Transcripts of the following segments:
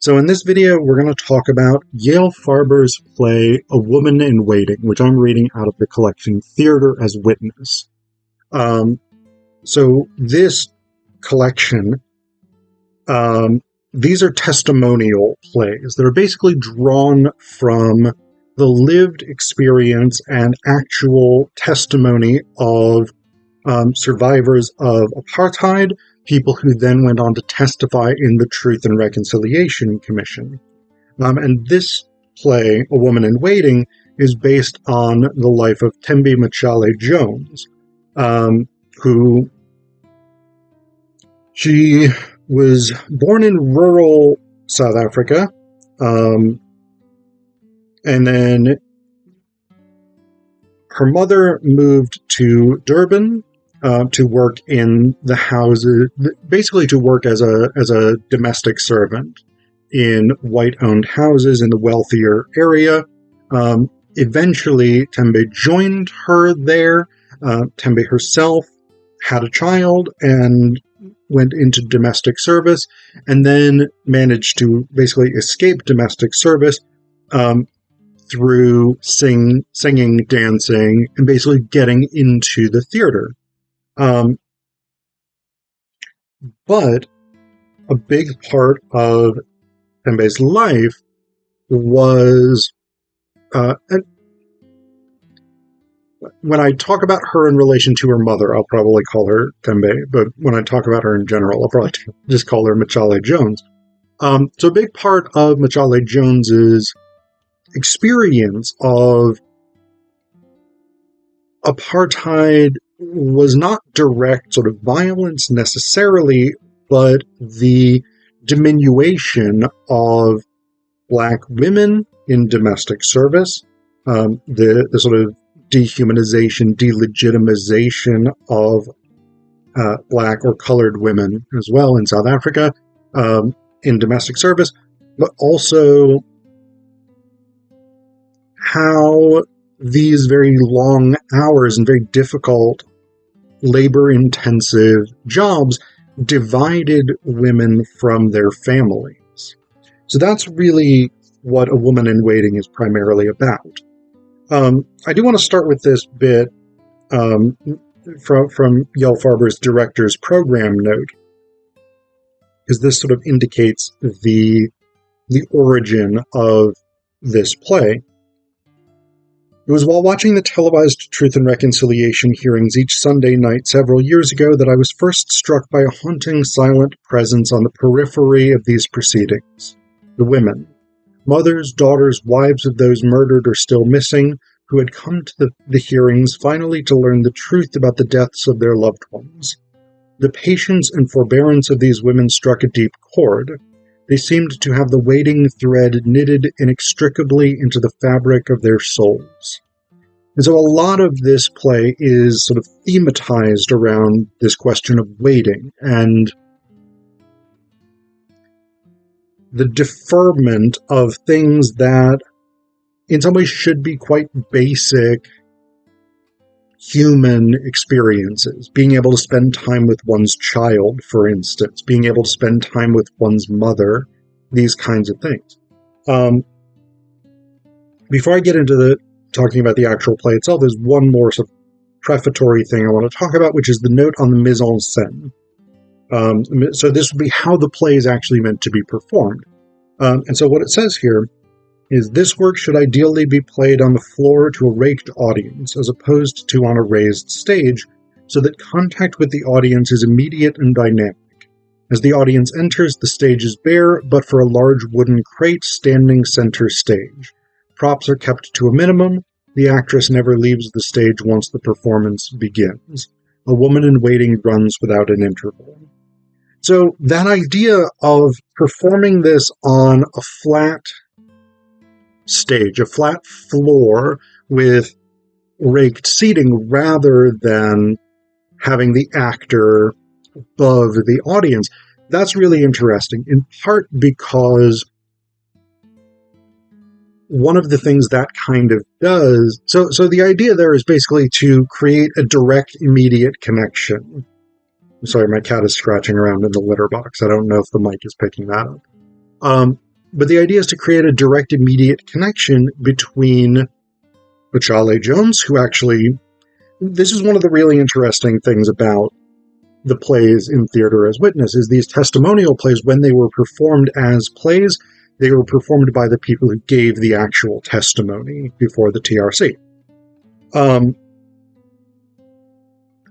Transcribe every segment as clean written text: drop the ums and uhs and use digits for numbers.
So in this video, we're going to talk about Yael Farber's play, A Woman in Waiting, which I'm reading out of the collection Theatre as Witness. So this collection, these are testimonial plays that are basically drawn from the lived experience and actual testimony of survivors of apartheid, people who then went on to testify in the Truth and Reconciliation Commission. And this play, A Woman in Waiting, is based on the life of Thembi Mtshali-Jones, who she was born in rural South Africa, and then her mother moved to Durban to work in the houses, basically to work as a domestic servant in white-owned houses in the wealthier area. Eventually, Thembi joined her there. Thembi herself had a child and went into domestic service, and then managed to basically escape domestic service through singing, dancing, and basically getting into the theater. But a big part of Thembi's life was, when I talk about her in relation to her mother, I'll probably call her Thembi, but when I talk about her in general, I'll probably just call her Mtshali-Jones. So a big part of Mtshali-Jones's experience of apartheid was not direct sort of violence necessarily, but the diminution of Black women in domestic service, the sort of dehumanization, delegitimization of Black or colored women as well in South Africa in domestic service, but also how these very long hours and very difficult labor-intensive jobs divided women from their families. So that's really what A Woman in Waiting is primarily about. I do want to start with this bit from Yael Farber's director's program note, because this sort of indicates the origin of this play. It was while watching the televised Truth and Reconciliation hearings each Sunday night several years ago that I was first struck by a haunting, silent presence on the periphery of these proceedings. The women. Mothers, daughters, wives of those murdered or still missing, who had come to the hearings finally to learn the truth about the deaths of their loved ones. The patience and forbearance of these women struck a deep chord. They seemed to have the waiting thread knitted inextricably into the fabric of their souls. And so a lot of this play is sort of thematized around this question of waiting and the deferment of things that in some ways should be quite basic human experiences. Being able to spend time with one's child, for instance, being able to spend time with one's mother, these kinds of things. Before I get into talking about the actual play itself, there's one more sort of prefatory thing I want to talk about, which is the note on the mise en scène. So this would be how the play is actually meant to be performed. And so what it says here is, this work should ideally be played on the floor to a raked audience, as opposed to on a raised stage, so that contact with the audience is immediate and dynamic. As the audience enters, the stage is bare, but for a large wooden crate standing center stage. Props are kept to a minimum. The actress never leaves the stage once the performance begins. A Woman in Waiting runs without an interval. So that idea of performing this on a flat stage, a flat floor with raked seating, rather than having the actor above the audience, that's really interesting, in part because one of the things that kind of does, so the idea there is basically to create a direct, immediate connection. I'm sorry, my cat is scratching around in the litter box. I don't know if the mic is picking that up. But the idea is to create a direct, immediate connection between Mtshali-Jones, who actually... This is one of the really interesting things about the plays in Theatre as Witness, is these testimonial plays, when they were performed as plays, they were performed by the people who gave the actual testimony before the TRC.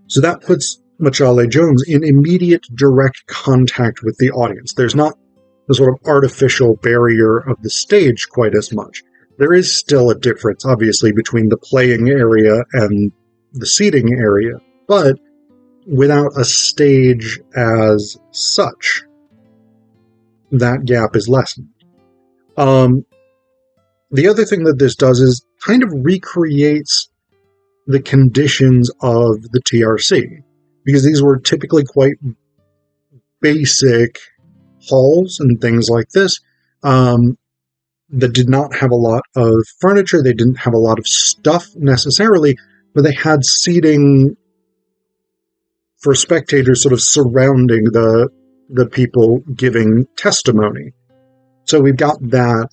So that puts Mtshali-Jones in immediate direct contact with the audience. There's not the sort of artificial barrier of the stage quite as much. There is still a difference, obviously, between the playing area and the seating area, but without a stage as such, that gap is lessened. The other thing that this does is kind of recreates the conditions of the TRC, because these were typically quite basic halls and things like this that did not have a lot of furniture. They didn't have a lot of stuff necessarily, but they had seating for spectators sort of surrounding the people giving testimony. So we've got that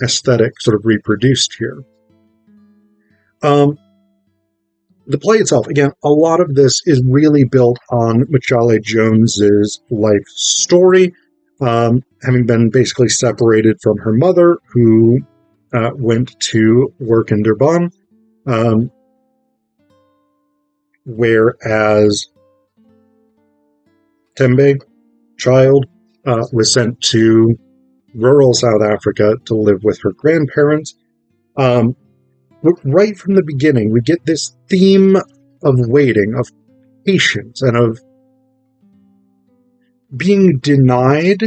aesthetic sort of reproduced here. The play itself, again, a lot of this is really built on Mtshali-Jones's life story, having been basically separated from her mother, who went to work in Durban, whereas Thembi, child, was sent to rural South Africa to live with her grandparents. But right from the beginning, we get this theme of waiting, of patience, and of being denied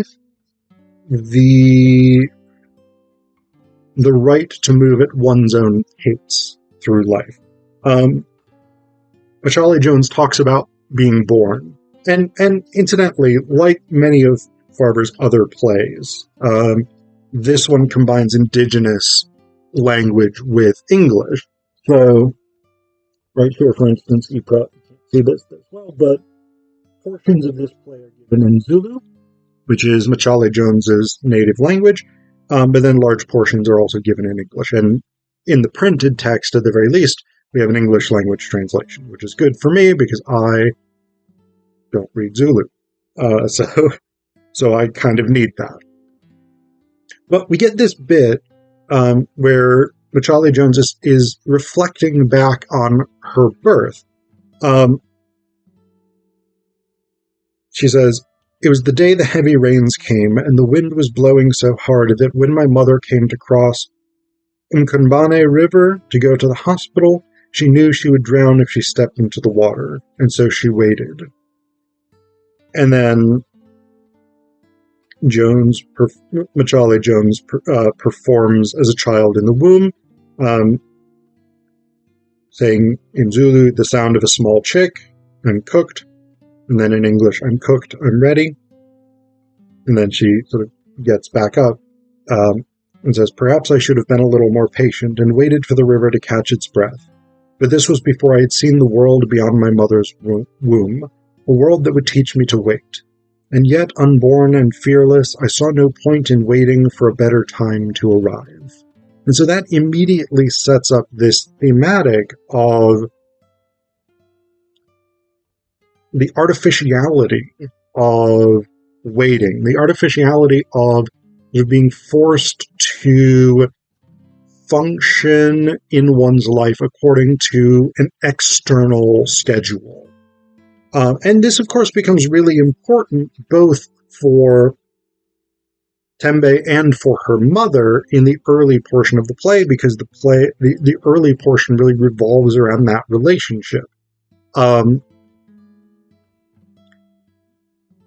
the right to move at one's own pace through life. Mtshali-Jones talks about being born. And incidentally, like many of Farber's other plays, this one combines indigenous language with English. So, right here, for instance, you probably can't see this as well, but portions of this play are given in Zulu, which is Mtshali-Jones's native language, but then large portions are also given in English. And in the printed text, at the very least, we have an English language translation, which is good for me because I don't read Zulu. So I kind of need that. But we get this bit where Mtshali-Jones is reflecting back on her birth. She says, "It was the day the heavy rains came, and the wind was blowing so hard that when my mother came to cross Mkombane River to go to the hospital, she knew she would drown if she stepped into the water, and so she waited." And then Mtshali-Jones performs as a child in the womb, saying in Zulu, "The sound of a small chick, I'm cooked," and then in English, "I'm cooked, I'm ready." And then she sort of gets back up and says, "Perhaps I should have been a little more patient and waited for the river to catch its breath. But this was before I had seen the world beyond my mother's womb, a world that would teach me to wait. And yet, unborn and fearless, I saw no point in waiting for a better time to arrive." And so that immediately sets up this thematic of the artificiality of waiting, the artificiality of being forced to function in one's life according to an external schedule. And this, of course, becomes really important both for Thembi and for her mother in the early portion of the play, because the early portion really revolves around that relationship.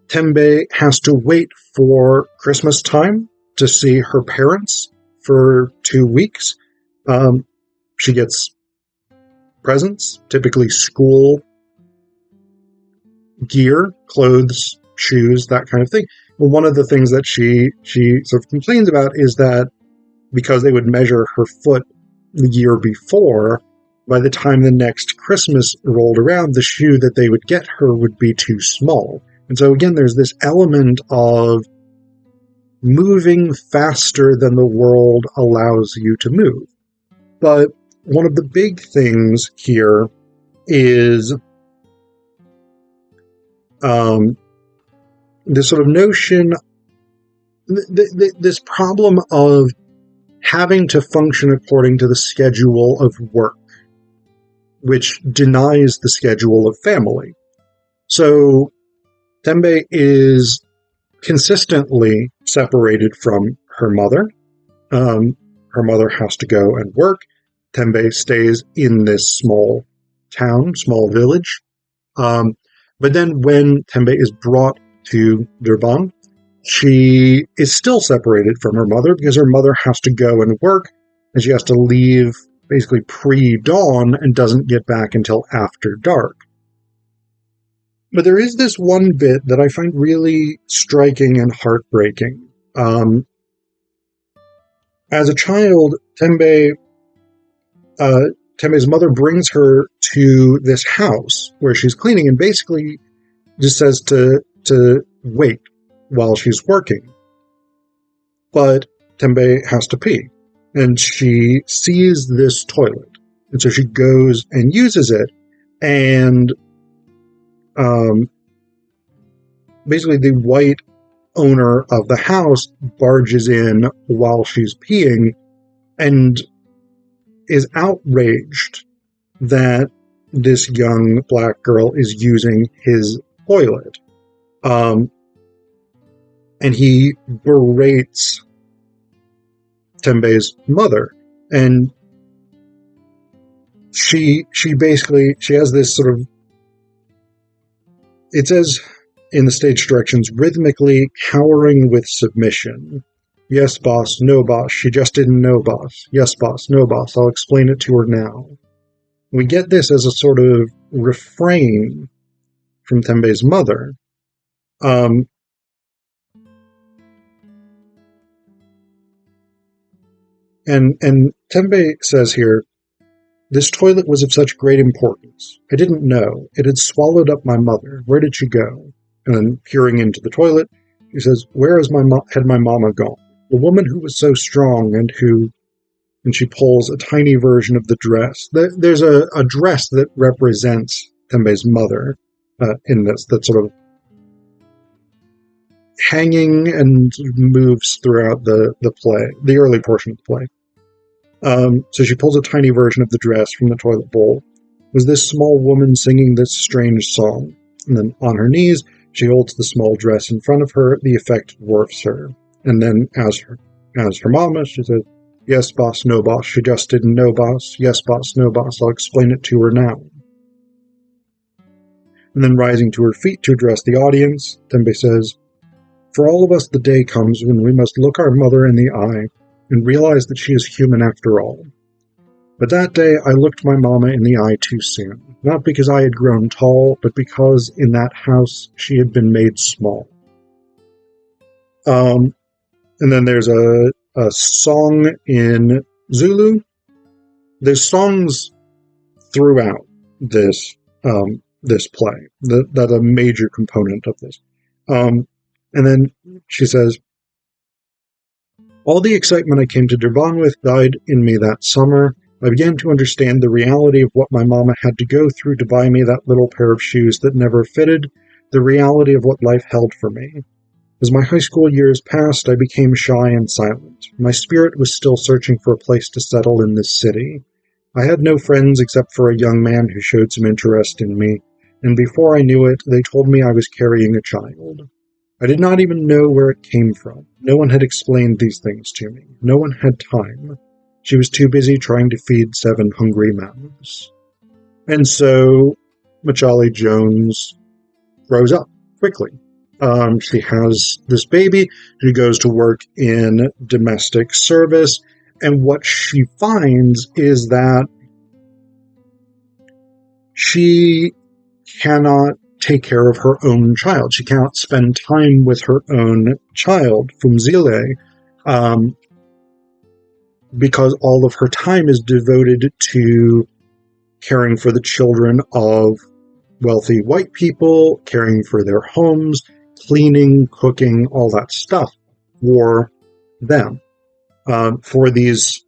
Thembi has to wait for Christmas time to see her parents for 2 weeks. She gets presents, typically school gear, clothes, shoes, that kind of thing. Well, one of the things that she sort of complains about is that because they would measure her foot the year before, by the time the next Christmas rolled around, the shoe that they would get her would be too small. And so again, there's this element of moving faster than the world allows you to move. But one of the big things here is this sort of notion, this problem of having to function according to the schedule of work, which denies the schedule of family. So Thembi is consistently separated from her mother. Her mother has to go and work. Thembi stays in this small town, small village. But then when Thembi is brought to Durban, she is still separated from her mother because her mother has to go and work, and she has to leave basically pre-dawn and doesn't get back until after dark. But there is this one bit that I find really striking and heartbreaking. As a child, Thembi's mother brings her to this house where she's cleaning and basically just says to wait while she's working. But Thembi has to pee, and she sees this toilet. And so she goes and uses it, and basically the white owner of the house barges in while she's peeing and is outraged that this young black girl is using his toilet. And he berates Thembi's mother. And she has this sort of, it says in the stage directions, rhythmically cowering with submission. Yes, boss, no, boss. She just didn't know, boss. Yes, boss, no, boss. I'll explain it to her now. We get this as a sort of refrain from Thembi's mother. And Thembi says here, this toilet was of such great importance. I didn't know. It had swallowed up my mother. Where did she go? And then peering into the toilet, he says, where had my mama gone? The woman who was so strong and she pulls a tiny version of the dress. There's a dress that represents Thembi's mother in this, that's sort of hanging and moves throughout the play, the early portion of the play. So she pulls a tiny version of the dress from the toilet bowl. Was this small woman singing this strange song? And then on her knees, she holds the small dress in front of her. The effect dwarfs her. And then as her mama, she says, yes, boss, no, boss. She just didn't know, boss. Yes, boss, no, boss. I'll explain it to her now. And then rising to her feet to address the audience, Thembi says, for all of us, the day comes when we must look our mother in the eye and realize that she is human after all. But that day I looked my mama in the eye too soon, not because I had grown tall, but because in that house she had been made small. And then there's a song in Zulu. There's songs throughout this play. That's a major component of this. And then she says, all the excitement I came to Durban with died in me that summer. I began to understand the reality of what my mama had to go through to buy me that little pair of shoes that never fitted, the reality of what life held for me. As my high school years passed, I became shy and silent. My spirit was still searching for a place to settle in this city. I had no friends except for a young man who showed some interest in me, and before I knew it, they told me I was carrying a child. I did not even know where it came from. No one had explained these things to me. No one had time. She was too busy trying to feed 7 hungry mouths. And so Mtshali-Jones grows up quickly. She has this baby. She goes to work in domestic service. And what she finds is that she cannot take care of her own child. She cannot spend time with her own child, Phumzile, because all of her time is devoted to caring for the children of wealthy white people, caring for their homes, cleaning, cooking, all that stuff. for them, for these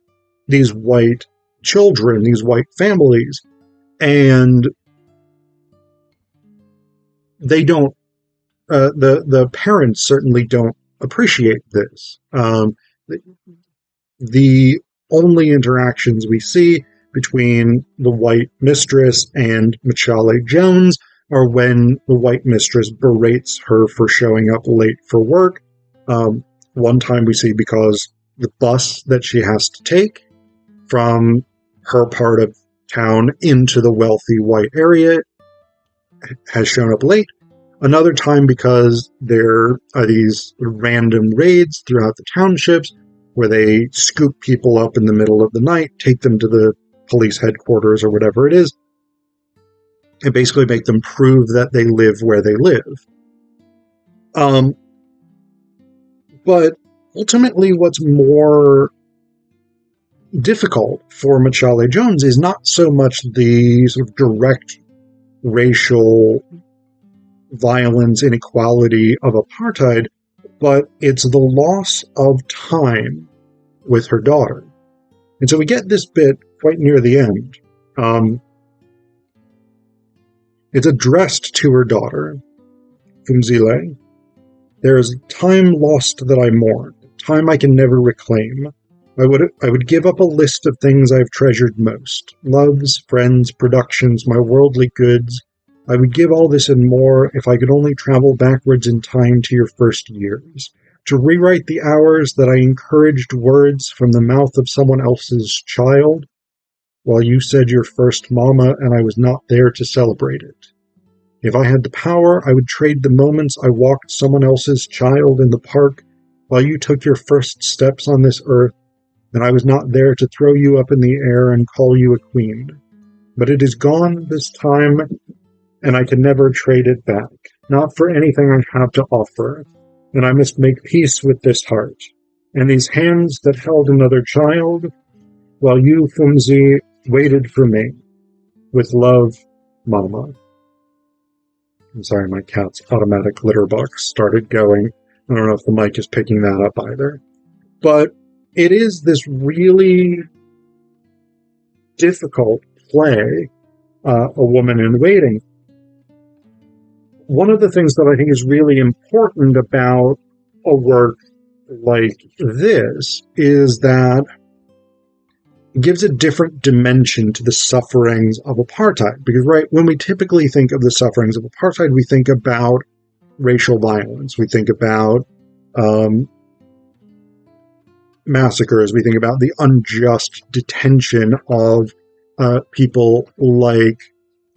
white children, these white families, and they don't. The parents certainly don't appreciate this. The only interactions we see between the white mistress and Mtshali-Jones are when the white mistress berates her for showing up late for work. One time we see because the bus that she has to take from her part of town into the wealthy white area has shown up late. Another time because there are these random raids throughout the townships where they scoop people up in the middle of the night, take them to the police headquarters or whatever it is, and basically make them prove that they live where they live. But ultimately what's more difficult for Mtshali-Jones is not so much the sort of direct racial violence, inequality of apartheid, but it's the loss of time with her daughter. And so we get this bit quite near the end. It's addressed to her daughter, Phumzile. There is time lost that I mourn, time I can never reclaim. I would give up a list of things I've treasured most. Loves, friends, productions, my worldly goods. I would give all this and more if I could only travel backwards in time to your first years, to rewrite the hours that I encouraged words from the mouth of someone else's child, while you said your first mama and I was not there to celebrate it. If I had the power, I would trade the moments I walked someone else's child in the park while you took your first steps on this earth, and I was not there to throw you up in the air and call you a queen. But it is gone this time, and I can never trade it back, not for anything I have to offer, and I must make peace with this heart, and these hands that held another child, while you, Phumzi, waited for me. With love, Mama. I'm sorry, my cat's automatic litter box started going. I don't know if the mic is picking that up either. But it is this really difficult play, A Woman in Waiting. One of the things that I think is really important about a work like this is that it gives a different dimension to the sufferings of apartheid. Because, right, when we typically think of the sufferings of apartheid, we think about racial violence. We think about massacres. We think about the unjust detention of people like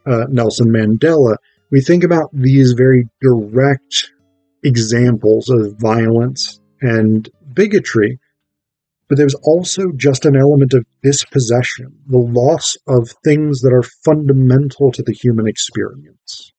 Nelson Mandela. We think about these very direct examples of violence and bigotry, but there's also just an element of dispossession, the loss of things that are fundamental to the human experience.